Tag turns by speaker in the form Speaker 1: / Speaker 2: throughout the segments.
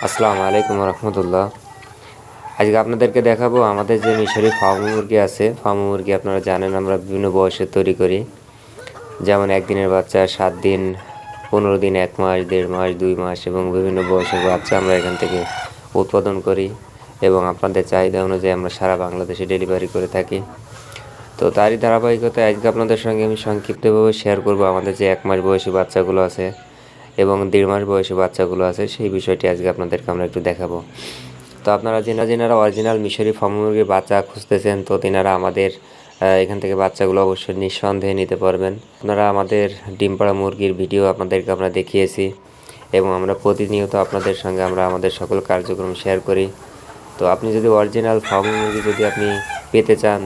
Speaker 1: আসসালামু আলাইকুম রহমতুল্লাহ। আজকে আপনাদেরকে দেখাবো আমাদের যে মিশরি ফার্ম মুরগি আছে। ফার্ম মুরগি আপনারা জানেন আমরা বিভিন্ন বয়সে তৈরি করি, যেমন একদিনের বাচ্চা, 7 দিন, 15 দিন, 1 মাস, 1.5 মাস, 2 মাস এবং বিভিন্ন বয়সের বাচ্চা আমরা এখান থেকে উৎপাদন করি এবং আপনাদের চাহিদা অনুযায়ী আমরা সারা বাংলাদেশে ডেলিভারি করে থাকি। তো তারই ধারাবাহিকতায় আজকে আপনাদের সঙ্গে আমি সংক্ষিপ্তভাবে শেয়ার করব আমাদের যে 1 মাস বয়সী বাচ্চাগুলো আছে এবং 1.5 মাস বয়সী বাচ্চাগুলো আছে, সেই বিষয়টি আজকে আপনাদেরকে আমরা একটু দেখাবো। তো আপনারা যেনারা অরিজিনাল মিশরি ফার্ম মুরগির বাচ্চা খুঁজতেছেন, তো তেনারা আমাদের এখান থেকে বাচ্চাগুলো অবশ্যই নিঃসন্দেহে নিতে পারবেন। আপনারা আমাদের ডিম পাড়া মুরগির ভিডিও আপনাদেরকে আমরা দেখিয়েছি এবং আমরা প্রতিনিয়ত আপনাদের সঙ্গে আমরা আমাদের সকল কার্যক্রম শেয়ার করি। তো আপনি যদি অরিজিনাল ফার্ম মুরগি যদি আপনি পেতে চান,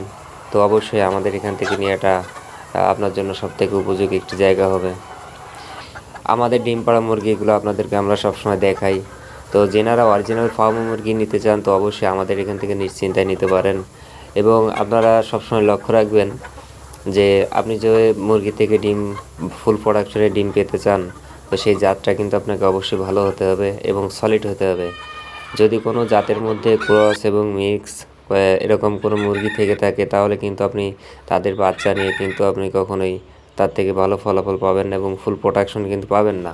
Speaker 1: তো অবশ্যই আমাদের এখান থেকে নেওয়াটা আপনার জন্য সবথেকে উপযোগী একটি জায়গা হবে। আমাদের ডিম পাড়া মুরগিগুলো আপনাদেরকে আমরা সবসময় দেখাই। তো যেনারা অরিজিনাল ফার্ম মুরগি নিতে চান, তো অবশ্যই আমাদের এখান থেকে নিশ্চিন্তায় নিতে পারেন। এবং আপনারা সবসময় লক্ষ্য রাখবেন যে আপনি যে মুরগি থেকে ডিম ফুল প্রোডাকশনের ডিম পেতে চান, তো সেই জাতটা কিন্তু আপনাকে অবশ্যই ভালো হতে হবে এবং সলিড হতে হবে। যদি কোনো জাতের মধ্যে ক্রস এবং মিক্স এরকম কোনো মুরগি থেকে থাকে, তাহলে কিন্তু আপনি তাদের বাচ্চা নিয়ে কিন্তু আপনি কখনোই তার থেকে ভালো ফলাফল পাবেন না এবং ফুল প্রোডাকশন কিন্তু পাবেন না।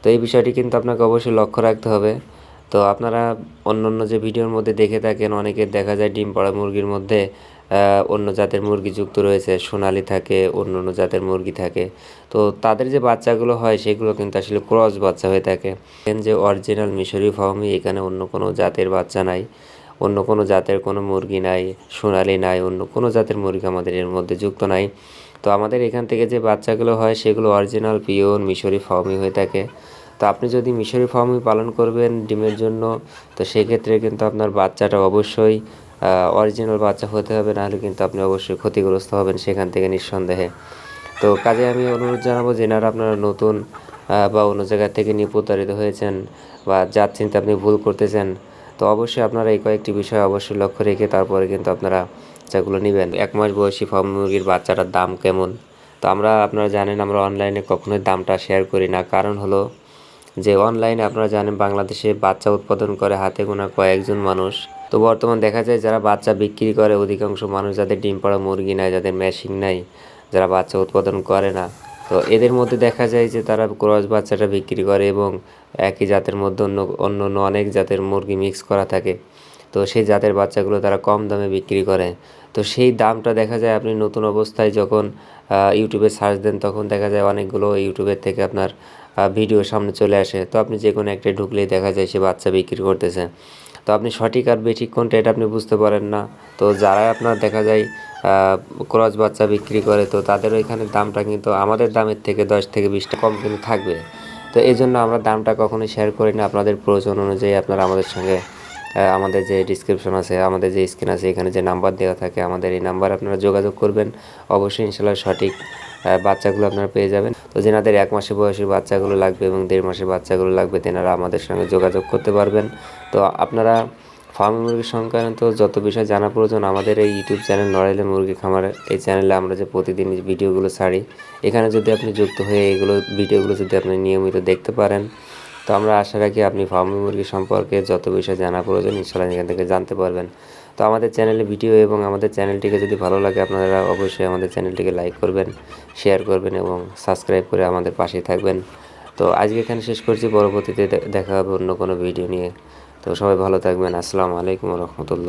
Speaker 1: তো এই বিষয়টি কিন্তু আপনাকে অবশ্যই লক্ষ্য রাখতে হবে। তো আপনারা অন্য যে ভিডিওর মধ্যে দেখে থাকেন, অনেকের দেখা যায় ডিম পাড়া মুরগির মধ্যে অন্য জাতের মুরগি যুক্ত রয়েছে, সোনালি থাকে, অন্য জাতের মুরগি থাকে। তো তাদের যে বাচ্চাগুলো হয় সেগুলো কিন্তু আসলে ক্রস বাচ্চা হয়ে থাকে। যে অরিজিনাল মিশরি ফার্মই, এখানে অন্য কোনো জাতের বাচ্চা নাই, অন্য কোনো জাতের কোনো মুরগি নাই, সোনালি নাই, অন্য কোনো জাতের মুরগি আমাদের এর মধ্যে যুক্ত নাই। তো আমাদের এখান থেকে যে বাচ্চাগুলো হয় সেগুলো অরিজিনাল পিওর মিশরি ফার্মই হয়ে থাকে। তো আপনি যদি মিশরি ফার্মই পালন করবেন ডিমের জন্য, তো সেক্ষেত্রে কিন্তু আপনার বাচ্চাটা অবশ্যই অরিজিনাল বাচ্চা হতে হবে, নাহলে কিন্তু আপনি অবশ্যই ক্ষতিগ্রস্ত হবেন সেখান থেকে নিঃসন্দেহে। তো কাজে আমি অনুরোধ জানাবো, যেনারা আপনারা নতুন বা অন্য জায়গা থেকে নিয়ে প্রতারিত হয়েছেন বা জাত চিন্তা আপনি ভুল করতেছেন, তো অবশ্যই আপনারা এই কয়েকটি বিষয় অবশ্যই লক্ষ্য রেখে তারপরে কিন্তু আপনারা বাচ্চাগুলো নেবেন। 1 মাস বয়সী ফার্ম মুরগির বাচ্চাটার দাম কেমন? তো আপনারা জানেন আমরা অনলাইনে কখনোই দামটা শেয়ার করি না। কারণ হলো যে অনলাইনে আপনারা জানেন বাংলাদেশে বাচ্চা উৎপাদন করে হাতে গোনা কয়েকজন মানুষ। তো বর্তমান দেখা যায় যারা বাচ্চা বিক্রি করে, অধিকাংশ মানুষ যাদের ডিম পাড়া মুরগি নাই, যাদের মেশিন নাই, যারা বাচ্চা উৎপাদন করে না, তো এদের মধ্যে দেখা যায় যে তারা ক্রস বাচ্চাটা বিক্রি করে এবং একই জাতের মধ্যে অন্য অনেক জাতের মুরগি মিক্স করা থাকে। তো সেই জাতের বাচ্চাগুলো তারা কম দামে বিক্রি করে। তো সেই দামটা দেখা যায় আপনি নতুন অবস্থায় যখন ইউটিউবে সার্চ দেন, তখন দেখা যায় অনেকগুলো ইউটিউবের থেকে আপনার ভিডিও সামনে চলে আসে। তো আপনি যে কোনো একটা ঢুকলেই দেখা যায় সে বাচ্চা বিক্রি করতেছে। তো আপনি সঠিক আর বেঠিক কোনটা এটা আপনি বুঝতে পারেন না। তো যারা আপনার দেখা যায় ক্রস বাচ্চা বিক্রি করে, তো তাদের ওইখানে দামটা কিন্তু আমাদের দামের থেকে 10 থেকে 20 টাকা কম কিন্তু থাকবে। তো এই জন্য আমরা দামটা কখনোই শেয়ার করি না। আপনাদের প্রয়োজন অনুযায়ী আপনারা আমাদের সঙ্গে আমাদের যে ডিসক্রিপশন আছে, আমাদের যে স্ক্রিন আছে, এখানে যে নাম্বার দেওয়া থাকে, আমাদের এই নাম্বার আপনারা যোগাযোগ করবেন। অবশ্যই ইনশাল্লাহ সঠিক বাচ্চাগুলো আপনারা পেয়ে যাবেন। তো যেনাদের 1 মাসে বয়সী বাচ্চাগুলো লাগবে এবং 1.5 মাসের বাচ্চাগুলো লাগবে, তেনারা আমাদের সঙ্গে যোগাযোগ করতে পারবেন। তো আপনারা ফার্ম মুরগি সংক্রান্ত যত বিষয় জানা প্রয়োজন, আমাদের এই ইউটিউব চ্যানেল নড়াইলে মুরগি খামার, এই চ্যানেলে আমরা যে প্রতিদিন ভিডিওগুলো ছাড়ি, এখানে যদি আপনি যুক্ত হয়ে ভিডিওগুলো যদি আপনি নিয়মিত দেখতে পারেন, তো আমরা আশা রাখি আপনি ফার্ম মুরগি সম্পর্কে যত বিষয় জানা প্রয়োজন ইনশাল্লাহ এখান থেকে জানতে পারবেন। তো আমাদের চ্যানেলে ভিডিও এবং আমাদের চ্যানেলটিকে যদি ভালো লাগে, আপনারা অবশ্যই আমাদের চ্যানেলটিকে লাইক করবেন, শেয়ার করবেন এবং সাবস্ক্রাইব করে আমাদের পাশেই থাকবেন। তো আজকে এখানে শেষ করছি, পরবর্তীতে দেখা হবে অন্য কোনো ভিডিও নিয়ে। তো সবাই ভালো থাকবেন। আসসালামু আলাইকুম রহমতুল্লাহ।